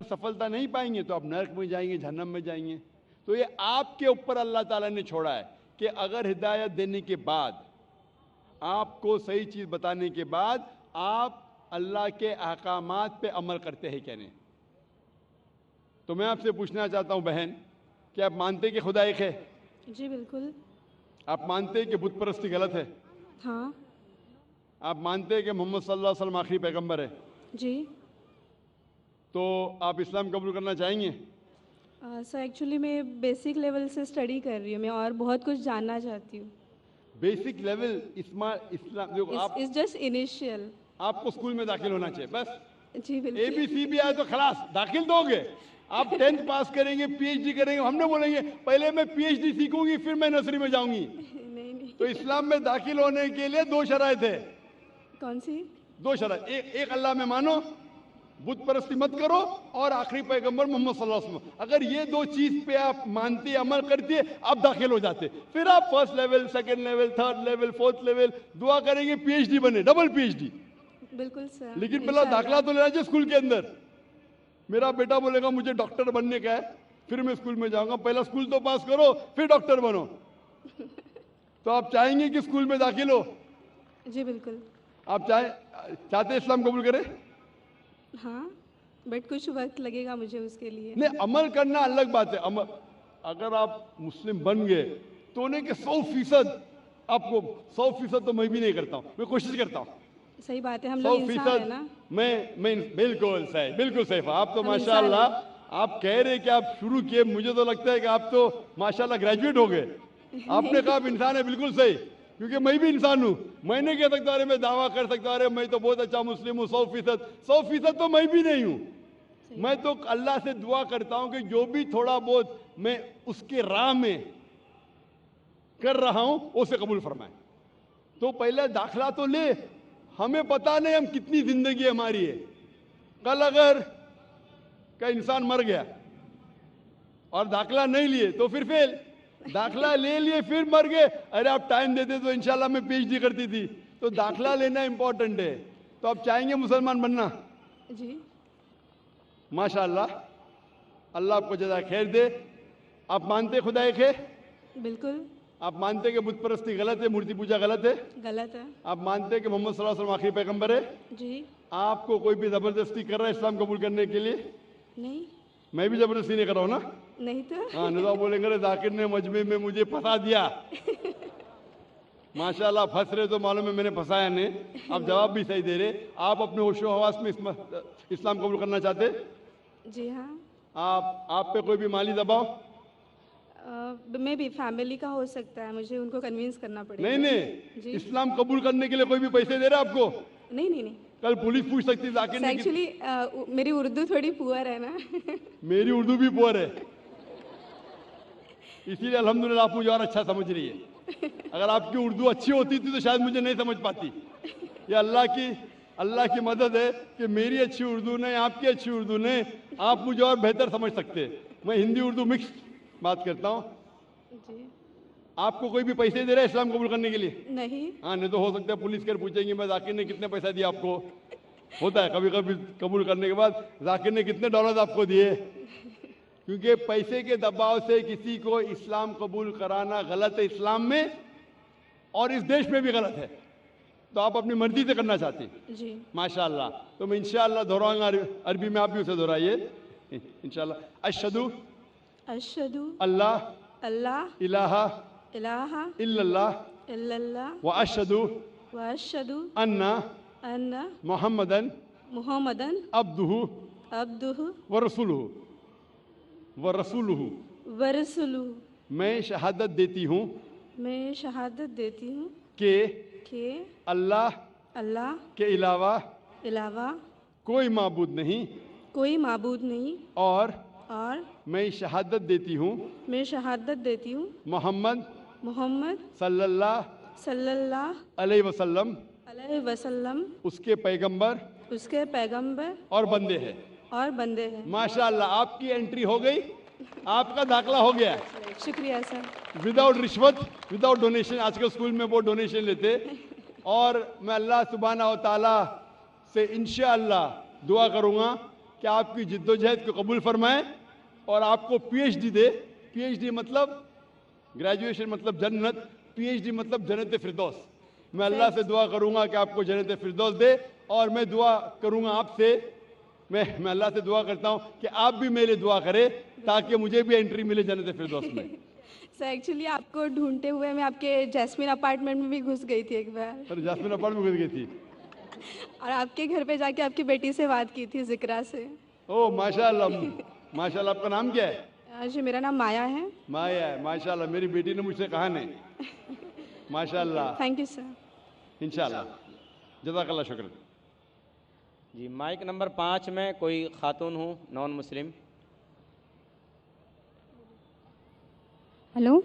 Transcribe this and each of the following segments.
सफलता नहीं पाएंगे तो आप नरक में जाएंगे, जहन्नम में जाएंगे। तो ये आपके ऊपर अल्लाह ताला ने छोड़ा है कि अगर हिदायत देने के बाद, आपको सही चीज बताने के बाद आप अल्लाह के अहकामात पे अमल करते हैं क्या नहीं। तो मैं आपसे पूछना चाहता हूं बहन, कि आप मानते हैं कि खुदा एक है? जी बिल्कुल। आप मानते हैं कि बुत परस्ती गलत है? हाँ। आप मानते हैं कि मोहम्मद सल्लल्लाहु अलैहि वसल्लम आखिरी पैगंबर है? जी। तो आप इस्लाम कबूल करना चाहेंगे? सर एक्चुअली मैं बेसिक लेवल से स्टडी कर रही हूँ, मैं और बहुत कुछ जानना चाहती हूँ। बेसिक लेवल इस्लाम देखो, आप इट्स जस्ट इनिशियल। आपको स्कूल में दाखिल होना चाहिए बस। जी बिल्कुल। ABC भी आए तो खलास दाखिल दोगे। आप 10th पास करेंगे, PhD करेंगे, हमने बोलेंगे पहले मैं PhD सीखूंगी फिर मैं नर्सरी में जाऊंगी। नहीं नहीं। तो इस्लाम में दाखिल होने के लिए 2 शराइत है। कौन सी? 2 शराइत, एक अल्लाह में मानो, बुत परस्ती मत करो, और आखिरी पैगंबर मोहम्मद सल्लल्लाहु अलैहि वसल्लम। अगर ये 2 चीज पे आप मानते, अमल करते, आप दाखिल हो जाते। फिर आप first level, second level, third level, fourth level दुआ करेंगे, PhD बने, डबल PhD। बिल्कुल सर। लेकिन पहला दाखिला तो लेना चाहिए स्कूल के अंदर। मेरा बेटा बोलेगा मुझे डॉक्टर बनने का है, फिर मैं स्कूल में जाऊंगा। पहला स्कूल तो पास करो फिर डॉक्टर बनो। तो आप चाहेंगे कि स्कूल में दाखिल हो? जी बिल्कुल। आप चाहते इस्लाम कबूल करें? हाँ, बट कुछ वक्त लगेगा मुझे उसके लिए। नहीं, अमल करना अलग बात है। अमल, अगर आप मुस्लिम बन गए तो नहीं कि 100% आपको 100% तो मैं भी नहीं करता हूँ, मैं कोशिश करता हूँ। सही बात है, हम लोग इंसान है 100% ना। मैं बिल्कुल सही, बिल्कुल सही। आप तो हम माशाल्लाह, इंसान आप कह रहे कि आप शुरू किए, मुझे तो लगता है कि आप तो माशाल्लाह ग्रेजुएट हो गए। आपने कहा आप इंसान है, बिल्कुल सही, क्योंकि मैं भी इंसान हूँ। मैं नहीं कह सकता अरे मैं दावा कर सकता अरे मैं तो बहुत अच्छा मुस्लिम हूँ 100% तो मैं भी नहीं हूँ। मैं तो अल्लाह से दुआ करता हूँ कि जो भी थोड़ा बहुत मैं उसके राह में कर रहा हूँ उसे कबूल फरमाए। तो पहले दाखला तो ले, हमें पता नहीं हम कितनी जिंदगी हमारी है। कल अगर का इंसान मर गया और दाखला नहीं लिए तो फिर फेल, दाखला ले लिए फिर मर गए, अरे आप टाइम देते तो इंशाल्लाह मैं PhD करती थी। तो दाखला लेना इंपॉर्टेंट है। तो आप चाहेंगे मुसलमान बनना? जी। माशाल्लाह, अल्लाह आपको जज़ा खैर दे। आप मानते खुदा एक है? बिल्कुल। आप मानते कि बुत परस्ती गलत है, मूर्ति पूजा गलत है? गलत है। आप मानते कि मोहम्मद सल्लल्लाहु अलैहि वसल्लम आखिरी पैगंबर है? जी। आपको कोई भी जबरदस्ती कर रहा है इस्लाम कबूल करने के लिए? नहीं। मैं भी जबरदस्ती नहीं कर रहा हूं ना। नहीं तो। हाँ, नहीं तो बोलेंगे रे जाकिर ने मजमे में मुझे फंसा दिया। माशाल्लाह, फंस रहे तो मालूम है मैंने फंसाया नहीं। आप जवाब भी सही दे रहे। आप अपने होशो हवास में इस्लाम कबूल करना चाहते? जी हाँ। आप पे कोई भी माली दबाव? मे भी फैमिली का हो सकता है, मुझे उनको कन्विंस करना पड़ेगा। नहीं नहीं, जी। इस्लाम कबूल करने के लिए कोई भी पैसे दे रहा है आपको? नहीं नहीं नहीं। कल पुलिस पूछ सकती है जाकिर ने एक्चुअली मेरी उर्दू थोड़ी पुअर है ना। मेरी उर्दू भी पुअर है, इसीलिए अल्हम्दुलिल्लाह आप मुझे और अच्छा समझ रही है। अगर आपकी उर्दू अच्छी होती थी तो शायद मुझे नहीं समझ पाती। ये अल्लाह की मदद है कि मेरी अच्छी उर्दू नहीं, आपकी अच्छी उर्दू नहीं, आप मुझे और बेहतर समझ सकते। मैं हिंदी उर्दू मिक्स बात करता हूँ। जी। आपको कोई भी पैसे दे रहा है इस्लाम कबूल करने के लिए? नहीं। हाँ, नहीं तो हो सकता है पुलिस कर पूछेंगे मैं जाकिर ने कितने पैसा दिया आपको। होता है कभी कभी कबूल करने के बाद, जाकिर ने कितने डॉलर आपको दिए। क्योंकि पैसे के दबाव से किसी को इस्लाम कबूल कराना गलत है इस्लाम में, और इस देश में भी गलत है। तो आप अपनी मर्जी से करना चाहते हैं। जी। माशाल्लाह। तो मैं इंशाल्लाह दोहराऊंगा, अरबी में आप भी उसे दोहराइए इंशाल्लाह। अशहदु अशहदु अल्लाह अल्लाह इलाहा इलाहा इल्लल्लाह इल्लल्लाह व अशहदु व अशहदु अन्ना अन्ना मोहम्मदन मुहम्मदन अब्दुहु अब्दुहु व रसूलुहु व रसूलुहु। मैं शहादत देती हूँ मैं शहादत देती हूँ कि कि अल्लाह अल्लाह के अलावा अलावा कोई माबूद नहीं, कोई माबूद नहीं, और और मैं शहादत देती हूँ मैं शहादत देती हूँ मोहम्मद मोहम्मद सल्लल्लाहु सल्लल्लाहु अलैहि वसल्लम अलैहि वसल्लम उसके पैगंबर उसके पैगंबर और बंदे हैं। और बंदे हैं। माशाल्लाह, आपकी एंट्री हो गई, आपका दाखला हो गया। शुक्रिया सर। विदाउट रिश्वत, विदाउट डोनेशन। आजकल स्कूल में वो डोनेशन लेते, और मैं अल्लाह सुब्हाना व तआला से इंशाअल्लाह दुआ करूँगा कि आपकी जिद्दोजहद को कबूल फरमाए और आपको पीएचडी दे। पीएचडी मतलब ग्रेजुएशन मतलब जन्नत, पीएचडी मतलब जन्नत फिरदौस। मैं अल्लाह से दुआ करूँगा कि आपको जन्नत फिरदौस दे और मैं दुआ करूँगा आपसे, मैं अल्लाह से दुआ करता हूँ कि आप भी मेरे लिए दुआ करें ताकि मुझे भी एंट्री मिले जन्नत फिरदौस में। सर एक्चुअली आपको ढूंढते हुए मैं आपके जैस्मिन अपार्टमेंट में भी घुस गई थी एक बार, सर जासमीन अपार्टमेंट में घुस गई थी। और आपके घर पे जाके आपकी बेटी से बात की थी, जिक्रा से। ओ माशाल्लाह, माशाल्लाह। आपका नाम क्या है? जी मेरा नाम माया है। माया है, माशाल्लाह। मेरी बेटी ने मुझसे कहा नहीं, माशाल्लाह। Thank you sir. इंशाल्लाह, जज़ाकल्लाह, शुक्र। जी माइक नंबर 5 में कोई खातून हूँ नॉन मुस्लिम। हेलो,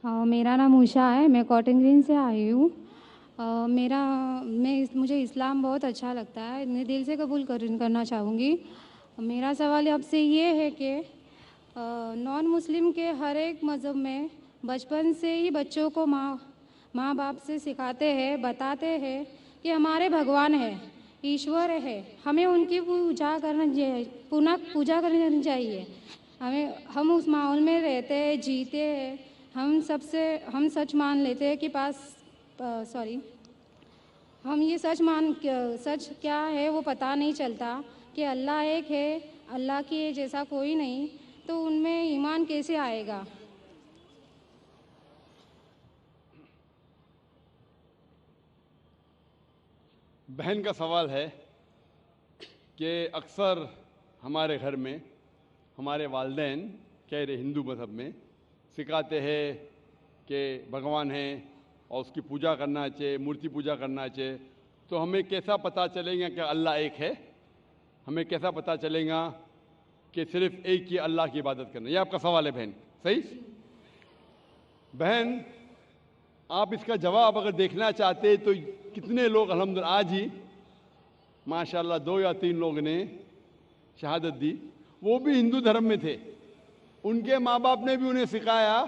मेरा नाम उषा है, मैं कॉटन ग्रीन से आई हूँ। मुझे इस्लाम बहुत अच्छा लगता है, मैं दिल से कबूल करना चाहूँगी। मेरा सवाल आपसे ये है कि नॉन मुस्लिम के हर एक मज़हब में बचपन से ही बच्चों को माँ बाप से सिखाते हैं, बताते हैं कि हमारे भगवान है, ईश्वर है, हमें उनकी पूजा करनी चाहिए। हम उस माहौल में रहते हैं, जीते हैं। हम सच मान लेते हैं कि हम ये सच क्या है वो पता नहीं चलता कि अल्लाह एक है, अल्लाह के जैसा कोई नहीं, तो उनमें ईमान कैसे आएगा? बहन का सवाल है कि अक्सर हमारे घर में हमारे वालिदैन कह रहे हिंदू मज़हब में सिखाते हैं कि भगवान है और उसकी पूजा करना चाहिए, मूर्ति पूजा करना चाहिए। तो हमें कैसा पता चलेगा कि अल्लाह एक है? हमें कैसा पता चलेगा कि सिर्फ एक ही अल्लाह की इबादत करना? ये आपका सवाल है बहन, सही? बहन, आप इसका जवाब अगर देखना चाहते तो कितने लोग अल्हम्दुलिल्लाह आज ही माशाल्लाह 2 या 3 लोग ने शहादत दी, वो भी हिंदू धर्म में थे। उनके माँ बाप ने भी उन्हें सिखाया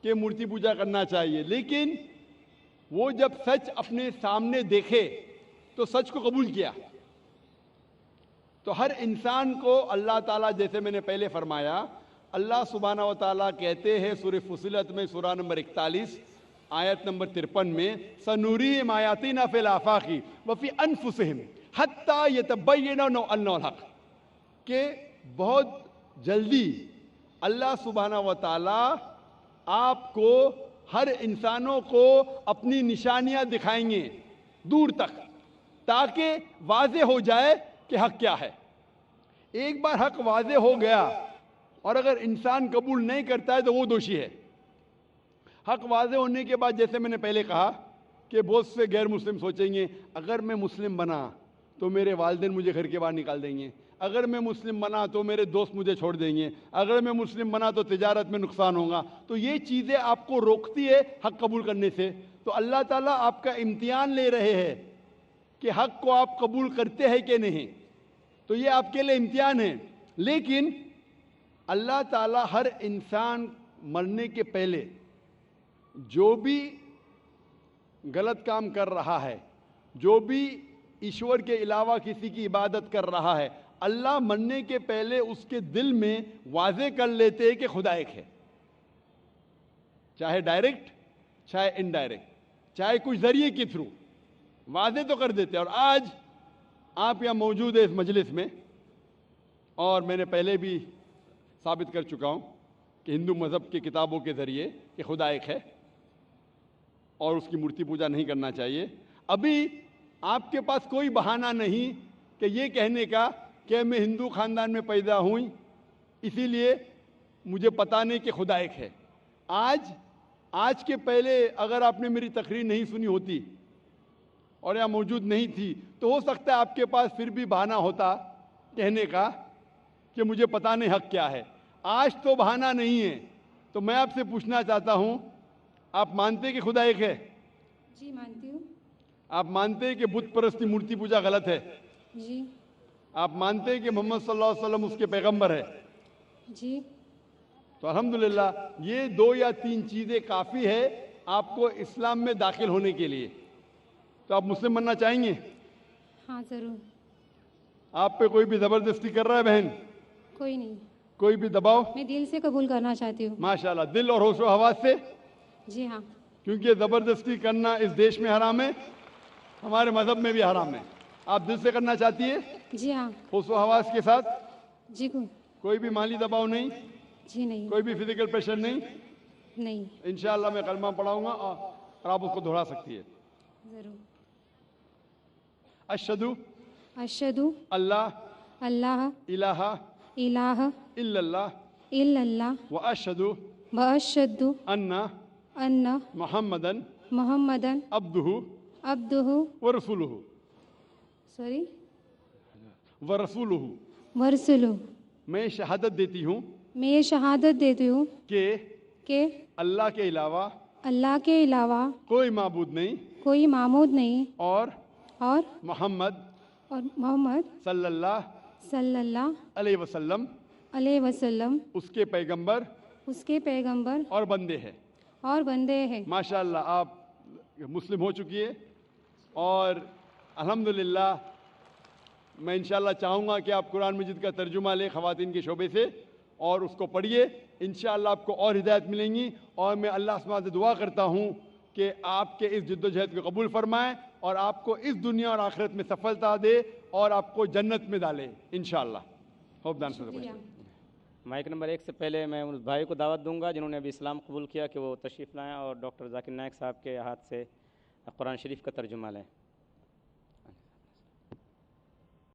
कि मूर्ति पूजा करना चाहिए, लेकिन वो जब सच अपने सामने देखे तो सच को कबूल किया। तो हर इंसान को अल्लाह ताला, जैसे मैंने पहले फरमाया, अल्लाह सुब्हाना व ताला कहते हैं सूरह फुसिलत में सूरा नंबर 41 आयत नंबर 53 में, सनूरीहिम आयातिना फिल आफाकी व फी अनफुसिहिम हत्ता यतबय्यना अन्नहुल हक, के बहुत जल्दी अल्लाह सुब्हाना व ताला आपको, हर इंसानों को अपनी निशानियां दिखाएंगे दूर तक, ताकि वाज़े हो जाए कि हक क्या है। एक बार हक वाज़े हो गया और अगर इंसान कबूल नहीं करता है तो वो दोषी है। हक वाज़े होने के बाद, जैसे मैंने पहले कहा कि बहुत से गैर मुस्लिम सोचेंगे अगर मैं मुस्लिम बना तो मेरे वालिदैन मुझे घर के बाहर निकाल देंगे, अगर मैं मुस्लिम बना तो मेरे दोस्त मुझे छोड़ देंगे, अगर मैं मुस्लिम बना तो तिजारत में नुकसान होगा। तो ये चीज़ें आपको रोकती है हक कबूल करने से। तो अल्लाह ताला आपका इम्तिहान ले रहे हैं कि हक को आप कबूल करते हैं कि नहीं। तो ये आपके लिए इम्तिहान है। लेकिन अल्लाह ताला हर इंसान मरने के पहले जो भी गलत काम कर रहा है, जो भी ईश्वर के अलावा किसी की इबादत कर रहा है, अल्लाह मरने के पहले उसके दिल में वाज़े कर लेते हैं कि खुदा एक है, चाहे डायरेक्ट चाहे इनडायरेक्ट, चाहे कुछ जरिए के थ्रू वाज़े तो कर देते हैं। और आज आप यहाँ मौजूद है इस मजलिस में, और मैंने पहले भी साबित कर चुका हूँ कि हिंदू मज़हब की किताबों के ज़रिए कि खुदा एक है और उसकी मूर्ति पूजा नहीं करना चाहिए। अभी आपके पास कोई बहाना नहीं कि ये कहने का कि मैं हिंदू ख़ानदान में पैदा हुई इसीलिए मुझे पता नहीं कि खुदा एक है। आज के पहले अगर आपने मेरी तकरीर नहीं सुनी होती और यहाँ मौजूद नहीं थी तो हो सकता है आपके पास फिर भी बहाना होता कहने का कि मुझे पता नहीं हक क्या है। आज तो बहाना नहीं है। तो मैं आपसे पूछना चाहता हूँ, आप मानते हैं कि खुदा एक है? जी मानती हूँ। आप मानते हैं कि बुत परस्ती मूर्ति पूजा गलत है? जी। आप मानते हैं कि मोहम्मद सल्लल्लाहु अलैहि वसल्लम उसके पैगंबर है? जी। तो अल्हम्दुलिल्लाह ये 2 या 3 चीज़ें काफ़ी है आपको इस्लाम में दाखिल होने के लिए। तो आप मुस्लिम बनना चाहेंगे? हाँ ज़रूर। आप पे कोई भी ज़बरदस्ती कर रहा है बहन? कोई नहीं, कोई भी दबाव? मैं दिल से कबूल करना चाहती हूँ। माशाल्लाह, दिल और होशो हवास से। जी हाँ। क्योंकि ज़बरदस्ती करना इस देश में हराम है, हमारे मज़हब में भी हराम है। आप दिल से करना चाहती है, जी हाँ। होशो हवास के साथ? जी कोई भी माली दबाव नहीं, जी नहीं। कोई भी फिजिकल प्रेशर नहीं। नहीं। इंशाअल्लाह मैं कलमा पढ़ाऊंगा और आप उसको दोहरा सकती है। ज़रूर। अशहदु अशहदु अल्लाह अल्लाह इलाहा इलाहा इल्लल्लाह इल्लल्लाह व अशहदु व अशहदु अन्ना अन्ना मुहम्मदन मोहम्मदन अब्दुहु अब्दुहु व रसूलुहु सॉरी व रसूलुहु। वरसुलु। मैं शहादत देती हूँ मैं ये शहादत देती हूँ कि अल्लाह के अलावा के अलावा कोई माबूद नहीं कोई मामूद नहीं और और मोहम्मद मोहम्मद सल्लल्लाहु अलैहि वसल्लम उसके पैगंबर और बंदे हैं। माशाअल्लाह, आप मुस्लिम हो चुकी है और अल्हम्दुलिल्लाह मैं इंशाअल्लाह चाहूँगा कि आप कुरान मजीद का तर्जुमा लें ख़वातीन के शोबे से और उसको पढ़िए। इंशाअल्लाह आपको और हिदायत मिलेंगी और मैं अल्लाह सुब्हानहू से दुआ करता हूँ कि आपके इस जद्दोजहद को कबूल फरमाए और आपको इस दुनिया और आखिरत में सफलता दे और आपको जन्नत में डाले इंशाअल्लाह। होप दान से माइक नंबर 1 से पहले मैं उस भाई को दावत दूंगा जिन्होंने अभी इस्लाम कबूल किया कि वो तशरीफ़ लाएँ और डॉक्टर जाकिर नायक साहब के हाथ से कुरान शरीफ का तर्जुमा लें।